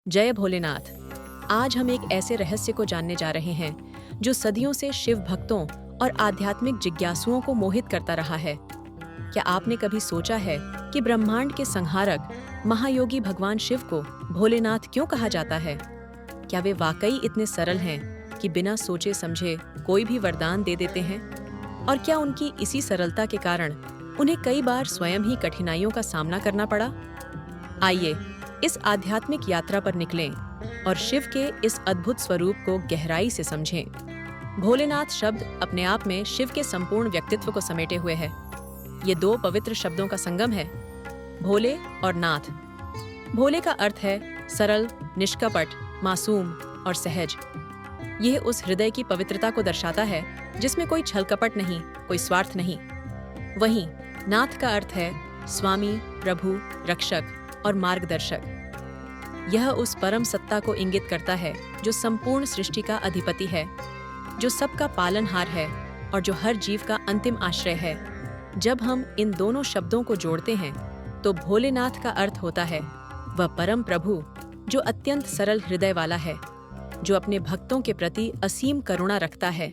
जय भोलेनाथ। आज हम एक ऐसे रहस्य को जानने जा रहे हैं जो सदियों से शिव भक्तों और आध्यात्मिक जिज्ञासुओं को मोहित करता रहा है। क्या आपने कभी सोचा है कि ब्रह्मांड के संहारक महायोगी भगवान शिव को भोलेनाथ क्यों कहा जाता है? क्या वे वाकई इतने सरल हैं कि बिना सोचे समझे कोई भी वरदान दे देते हैं? और क्या उनकी इसी सरलता के कारण उन्हें कई बार स्वयं ही कठिनाइयों का सामना करना पड़ा? आइए इस आध्यात्मिक यात्रा पर निकलें और शिव के इस अद्भुत स्वरूप को गहराई से समझें। भोलेनाथ शब्द अपने आप में शिव के संपूर्ण व्यक्तित्व को समेटे हुए है। ये दो पवित्र शब्दों का संगम है, भोले और नाथ। भोले का अर्थ है सरल, निष्कपट, मासूम और सहज। यह उस हृदय की पवित्रता को दर्शाता है जिसमें कोई छल कपट नहीं, कोई स्वार्थ नहीं। वहीं नाथ का अर्थ है स्वामी, प्रभु, रक्षक और मार्गदर्शक। यह उस परम सत्ता को इंगित करता है जो संपूर्ण सृष्टि का अधिपति है, जो सबका पालनहार है और जो हर जीव का अंतिम आश्रय है। जब हम इन दोनों शब्दों को जोड़ते हैं तो भोलेनाथ का अर्थ होता है वह परम प्रभु जो अत्यंत सरल हृदय वाला है, जो अपने भक्तों के प्रति असीम करुणा रखता है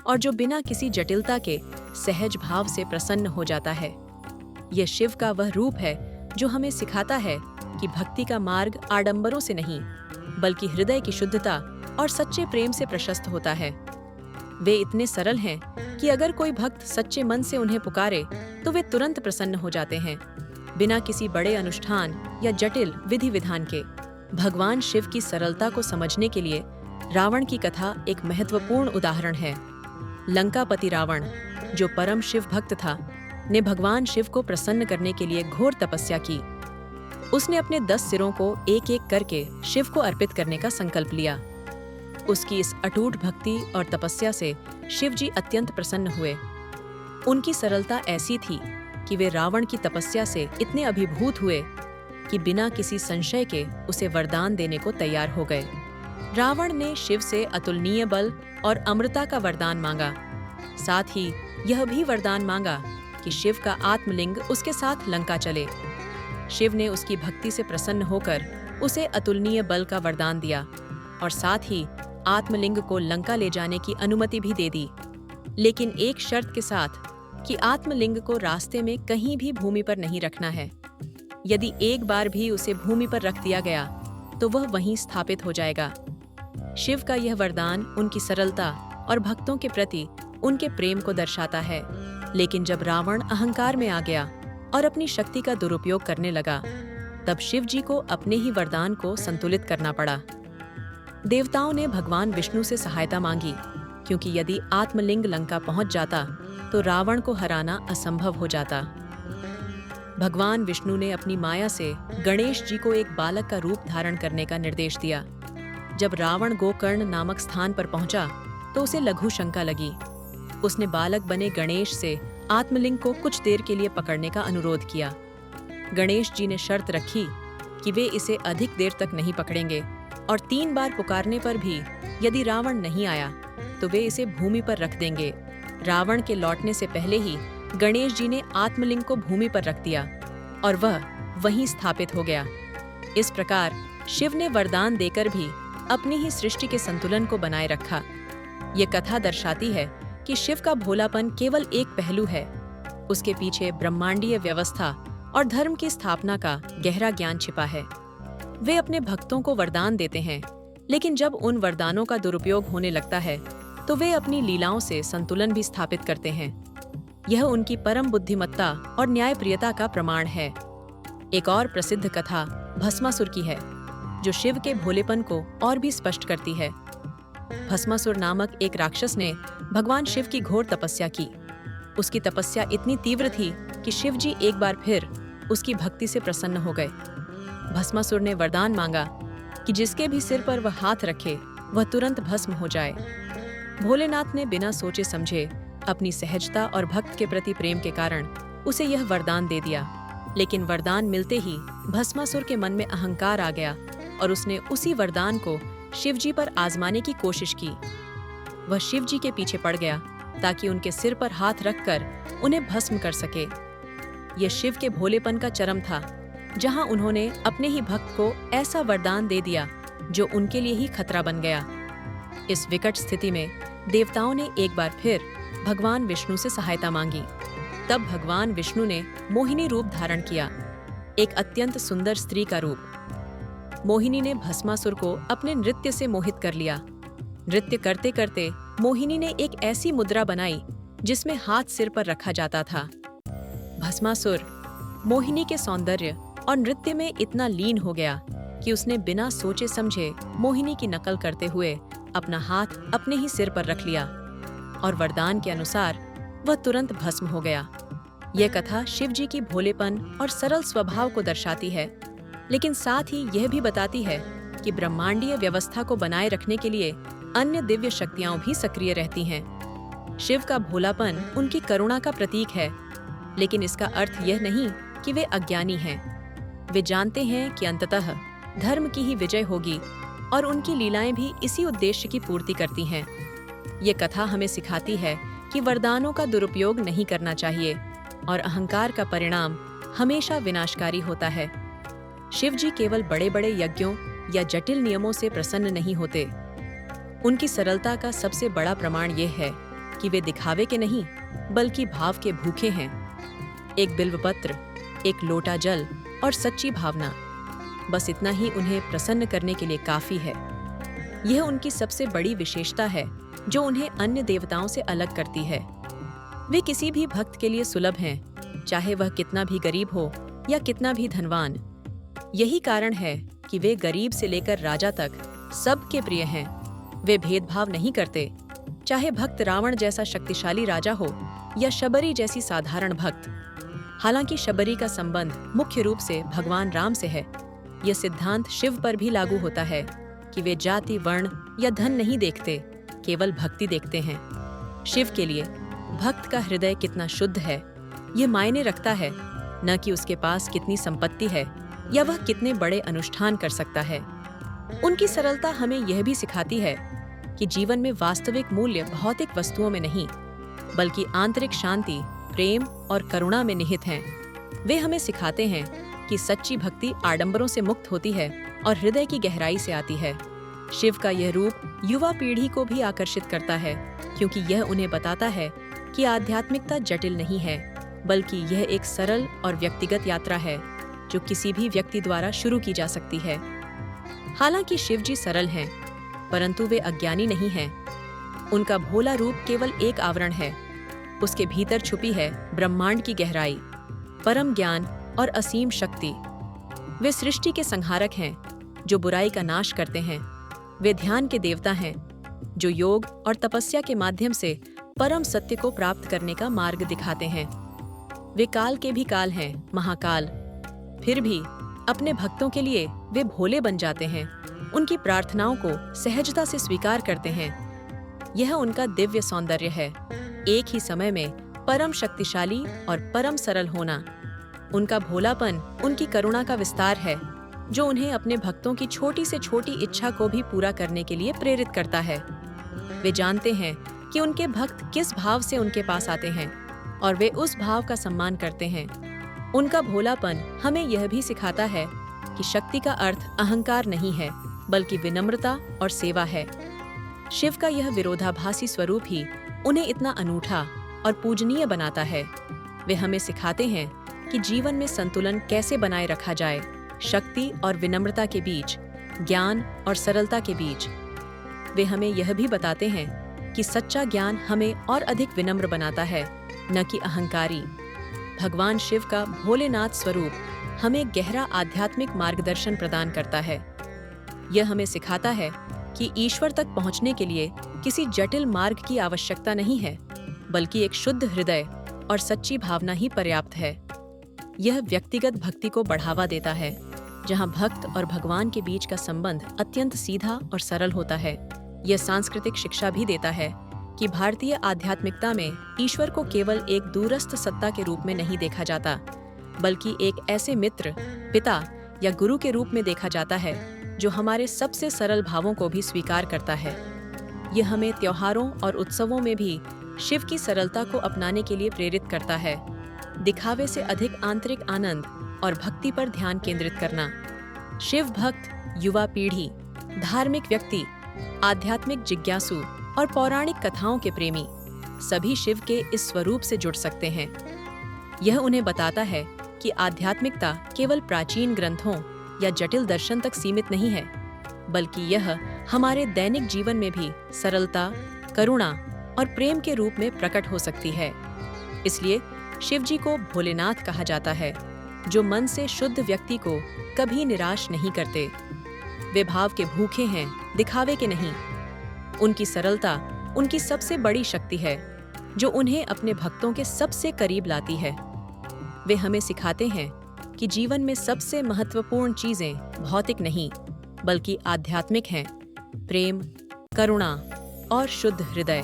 और जो बिना किसी जटिलता के सहज भाव से प्रसन्न हो जाता है। यह शिव का वह रूप है जो हमें सिखाता है कि भक्ति का मार्ग आडंबरों से नहीं, बल्कि हृदय की शुद्धता और सच्चे प्रेम से प्रशस्त होता है। वे इतने सरल हैं कि अगर कोई भक्त सच्चे मन से उन्हें पुकारे तो वे तुरंत प्रसन्न हो जाते हैं, बिना किसी बड़े अनुष्ठान या जटिल विधि विधान के। भगवान शिव की सरलता को समझने के लिए रावण की कथा एक महत्वपूर्ण उदाहरण है। लंकापति रावण, जो परम शिव भक्त था, ने भगवान शिव को प्रसन्न करने के लिए घोर तपस्या की। उसने अपने 10 सिरों को एक एक करके शिव को अर्पित करने का संकल्प लिया। उसकी इस अटूट भक्ति और तपस्या से शिव जी अत्यंत प्रसन्न हुए। उनकी सरलता ऐसी थी कि वे रावण की तपस्या से इतने अभिभूत हुए कि बिना किसी संशय के उसे वरदान देने को तैयार हो गए। रावण ने शिव से अतुलनीय बल और अमृता का वरदान मांगा। साथ ही यह भी वरदान मांगा कि शिव का आत्मलिंग उसके साथ लंका चले। शिव ने उसकी भक्ति से प्रसन्न होकर उसे अतुलनीय बल का वरदान दिया और साथ ही आत्मलिंग को लंका ले जाने की अनुमति भी दे दी, लेकिन एक शर्त के साथ कि आत्मलिंग को रास्ते में कहीं भी भूमि पर नहीं रखना है। यदि एक बार भी उसे भूमि पर रख दिया गया तो वह वहीं स्थापित हो जाएगा। शिव का यह वरदान उनकी सरलता और भक्तों के प्रति उनके प्रेम को दर्शाता है। लेकिन जब रावण अहंकार में आ गया और अपनी शक्ति का दुरुपयोग करने लगा, तब शिव जी को अपने ही वरदान को संतुलित करना पड़ा। देवताओं ने भगवान विष्णु से सहायता मांगी, क्योंकि यदि आत्मलिंग लंका पहुंच जाता तो रावण को हराना असंभव हो जाता। भगवान विष्णु ने अपनी माया से गणेश जी को एक बालक का रूप धारण करने का निर्देश दिया। जब रावण गोकर्ण नामक स्थान पर पहुंचा तो उसे लघु शंका लगी। उसने बालक बने गणेश से आत्मलिंग को कुछ देर के लिए पकड़ने का अनुरोध किया। गणेश जी ने शर्त रखी कि वे इसे अधिक देर तक नहीं पकड़ेंगे और 3 बार पुकारने पर भी यदि रावण नहीं आया तो वे इसे भूमि पर रख देंगे। रावण के लौटने से पहले ही गणेश जी ने आत्मलिंग को भूमि पर रख दिया और वह वहीं स्थापित हो गया। इस प्रकार शिव ने वरदान देकर भी अपनी ही सृष्टि के संतुलन को बनाए रखा। ये कथा दर्शाती है कि शिव का भोलापन केवल एक पहलू है, उसके पीछे ब्रह्मांडीय व्यवस्था और धर्म की स्थापना का गहरा ज्ञान छिपा है। वे अपने भक्तों को वरदान देते हैं, लेकिन जब उन वरदानों का दुरुपयोग होने लगता है तो वे अपनी लीलाओं से संतुलन भी स्थापित करते हैं। यह उनकी परम बुद्धिमत्ता और न्यायप्रियता का प्रमाण है। एक और प्रसिद्ध कथा भस्मासुर की है, जो शिव के भोलेपन को और भी स्पष्ट करती है। भस्मासुर नामक एक राक्षस ने भगवान शिव की घोर तपस्या की। उसकी तपस्या इतनी तीव्र थी कि शिव जी एक बार फिर उसकी भक्ति से प्रसन्न हो गए। भस्मासुर ने वरदान मांगा कि जिसके भी सिर पर वह हाथ रखे वह तुरंत भस्म हो जाए। भोलेनाथ ने बिना सोचे समझे अपनी सहजता और भक्त के प्रति प्रेम के कारण उसे यह वरदान दे दिया। लेकिन वरदान मिलते ही भस्मासुर के मन में अहंकार आ गया और उसने उसी वरदान को शिव जी पर आजमाने की कोशिश की। वह शिव जी के पीछे पड़ गया ताकि उनके सिर पर हाथ रखकर उन्हें भस्म कर सके। यह शिव के भोलेपन का चरम था। जहां उन्होंने अपने ही भक्त को ऐसा वरदान दे दिया जो उनके लिए ही खतरा बन गया। इस विकट स्थिति में देवताओं ने एक बार फिर भगवान विष्णु से सहायता मांगी। तब भगवान विष्णु ने मोहिनी रूप धारण किया, एक अत्यंत सुंदर स्त्री का रूप। मोहिनी ने भस्मासुर को अपने नृत्य से मोहित कर लिया। नृत्य करते करते मोहिनी ने एक ऐसी मुद्रा बनाई जिसमें हाथ सिर पर रखा जाता था। भस्मासुर मोहिनी के सौंदर्य और नृत्य में इतना लीन हो गया कि उसने बिना सोचे समझे मोहिनी की नकल करते हुए अपना हाथ अपने ही सिर पर रख लिया और वरदान के अनुसार वह तुरंत भस्म हो गया। यह कथा शिव जी की भोलेपन और सरल स्वभाव को दर्शाती है, लेकिन साथ ही यह भी बताती है कि ब्रह्मांडीय व्यवस्था को बनाए रखने के लिए अन्य दिव्य शक्तियां भी सक्रिय रहती हैं। शिव का भोलापन उनकी करुणा का प्रतीक है, लेकिन इसका अर्थ यह नहीं कि वे अज्ञानी हैं। वे जानते हैं कि अंततः धर्म की ही विजय होगी और उनकी लीलाएं भी इसी उद्देश्य की पूर्ति करती हैं। ये कथा हमें सिखाती है कि वरदानों का दुरुपयोग नहीं करना चाहिए और अहंकार का परिणाम हमेशा विनाशकारी होता है। शिव जी केवल बड़े बड़े यज्ञों या जटिल नियमों से प्रसन्न नहीं होते। उनकी सरलता का सबसे बड़ा प्रमाण यह है कि वे दिखावे के नहीं बल्कि भाव के भूखे हैं। एक बिल्वपत्र, एक लोटा जल और सच्ची भावना, बस इतना ही उन्हें प्रसन्न करने के लिए काफी है। यह उनकी सबसे बड़ी विशेषता है जो उन्हें अन्य देवताओं से अलग करती है। वे किसी भी भक्त के लिए सुलभ हैं, चाहे वह कितना भी गरीब हो या कितना भी धनवान। यही कारण है कि वे गरीब से लेकर राजा तक सबके प्रिय हैं। वे भेदभाव नहीं करते, चाहे भक्त रावण जैसा शक्तिशाली राजा हो या शबरी जैसी साधारण भक्त। हालांकि शबरी का संबंध मुख्य रूप से भगवान राम से है, यह सिद्धांत शिव पर भी लागू होता है कि वे जाति, वर्ण या धन नहीं देखते, केवल भक्ति देखते हैं। शिव के लिए भक्त का हृदय कितना शुद्ध है ये मायने रखता है, न कि उसके पास कितनी संपत्ति है या वह कितने बड़े अनुष्ठान कर सकता है। उनकी सरलता हमें यह भी सिखाती है कि जीवन में वास्तविक मूल्य भौतिक वस्तुओं में नहीं बल्कि आंतरिक शांति, प्रेम और करुणा में निहित हैं। वे हमें सिखाते हैं कि सच्ची भक्ति आडंबरों से मुक्त होती है और हृदय की गहराई से आती है। शिव का यह रूप युवा पीढ़ी को भी आकर्षित करता है, क्योंकि यह उन्हें बताता है कि आध्यात्मिकता जटिल नहीं है, बल्कि यह एक सरल और व्यक्तिगत यात्रा है जो किसी भी व्यक्ति द्वारा शुरू की जा सकती है। हालांकि शिव जी सरल हैं, परंतु वे अज्ञानी नहीं हैं। उनका भोला रूप केवल एक आवरण है, उसके भीतर छुपी है ब्रह्मांड की गहराई, परम ज्ञान और असीम शक्ति। वे सृष्टि के संहारक हैं जो बुराई का नाश करते हैं। वे ध्यान के देवता हैं जो योग और तपस्या के माध्यम से परम सत्य को प्राप्त करने का मार्ग दिखाते हैं। वे काल के भी काल हैं, महाकाल। फिर भी अपने भक्तों के लिए वे भोले बन जाते हैं, उनकी प्रार्थनाओं को सहजता से स्वीकार करते हैं। यह उनका दिव्य सौंदर्य है, एक ही समय में परम शक्तिशाली और परम सरल होना। उनका भोलापन उनकी करुणा का विस्तार है जो उन्हें अपने भक्तों की छोटी से छोटी इच्छा को भी पूरा करने के लिए प्रेरित करता है। वे जानते हैं कि उनके भक्त किस भाव से उनके पास आते हैं और वे उस भाव का सम्मान करते हैं। उनका भोलापन हमें यह भी सिखाता है कि शक्ति का अर्थ अहंकार नहीं है बल्कि विनम्रता और सेवा है। शिव का यह विरोधाभासी स्वरूप ही उन्हें इतना अनूठा और पूजनीय बनाता है। वे हमें सिखाते हैं कि जीवन में संतुलन कैसे बनाए रखा जाए, शक्ति और विनम्रता के बीच, ज्ञान और सरलता के बीच। वे हमें यह भी बताते हैं कि सच्चा ज्ञान हमें और अधिक विनम्र बनाता है, न कि अहंकारी। भगवान शिव का भोलेनाथ स्वरूप हमें गहरा आध्यात्मिक मार्गदर्शन प्रदान करता है। यह हमें सिखाता है कि ईश्वर तक पहुंचने के लिए किसी जटिल मार्ग की आवश्यकता नहीं है, बल्कि एक शुद्ध हृदय और सच्ची भावना ही पर्याप्त है। यह व्यक्तिगत भक्ति को बढ़ावा देता है, जहां भक्त और भगवान के बीच का संबंध अत्यंत सीधा और सरल होता है। यह सांस्कृतिक शिक्षा भी देता है कि भारतीय आध्यात्मिकता में ईश्वर को केवल एक दूरस्थ सत्ता के रूप में नहीं देखा जाता, बल्कि एक ऐसे मित्र, पिता या गुरु के रूप में देखा जाता है जो हमारे सबसे सरल भावों को भी स्वीकार करता है। यह हमें त्योहारों और उत्सवों में भी शिव की सरलता को अपनाने के लिए प्रेरित करता है। दिखावे से अधिक आंतरिक आनंद और भक्ति पर ध्यान केंद्रित करना। शिव भक्त, युवा पीढ़ी, धार्मिक व्यक्ति, आध्यात्मिक जिज्ञासु और पौराणिक कथाओं के प्रेमी सभी शिव के इस स्वरूप से जुड़ सकते हैं। यह उन्हें बताता है कि आध्यात्मिकता केवल प्राचीन ग्रंथों या जटिल दर्शन तक सीमित नहीं है, बल्कि यह हमारे दैनिक जीवन में भी सरलता, करुणा और प्रेम के रूप में प्रकट हो सकती है। इसलिए शिव जी को भोलेनाथ कहा जाता है, जो मन से शुद्ध व्यक्ति को कभी निराश नहीं करते। वे भाव के भूखे हैं, दिखावे के नहीं। उनकी सरलता उनकी सबसे बड़ी शक्ति है, जो उन्हें अपने भक्तों के सबसे करीब लाती है। वे हमें सिखाते हैं कि जीवन में सबसे महत्वपूर्ण चीजें भौतिक नहीं, बल्कि आध्यात्मिक हैं। प्रेम, करुणा और शुद्ध हृदय।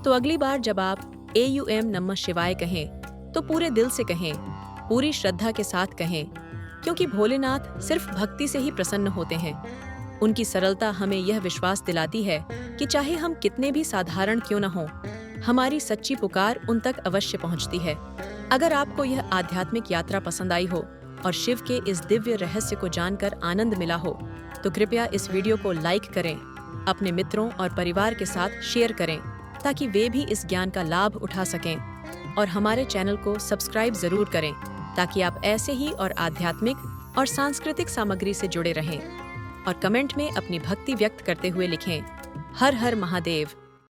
तो अगली बार जब आप AUM नमः शिवाय कहें, तो पूरे दिल से कहें, पूरी श्रद्धा के साथ कहें, क्योंकि भोलेनाथ सिर्फ भक्ति से ही प्रसन्न होते हैं। उनकी सरलता हमें यह विश्वास दिलाती है कि चाहे हम कितने भी साधारण क्यों न हों, हमारी सच्ची पुकार उन तक अवश्य पहुंचती है। अगर आपको यह आध्यात्मिक यात्रा पसंद आई हो और शिव के इस दिव्य रहस्य को जानकर आनंद मिला हो, तो कृपया इस वीडियो को लाइक करें, अपने मित्रों और परिवार के साथ शेयर करें, ताकि वे भी इस ज्ञान का लाभ उठा सकें। और हमारे चैनल को सब्सक्राइब जरूर करें, ताकि आप ऐसे ही और आध्यात्मिक और सांस्कृतिक सामग्री से जुड़े रहें। और कमेंट में अपनी भक्ति व्यक्त करते हुए लिखें, हर हर महादेव।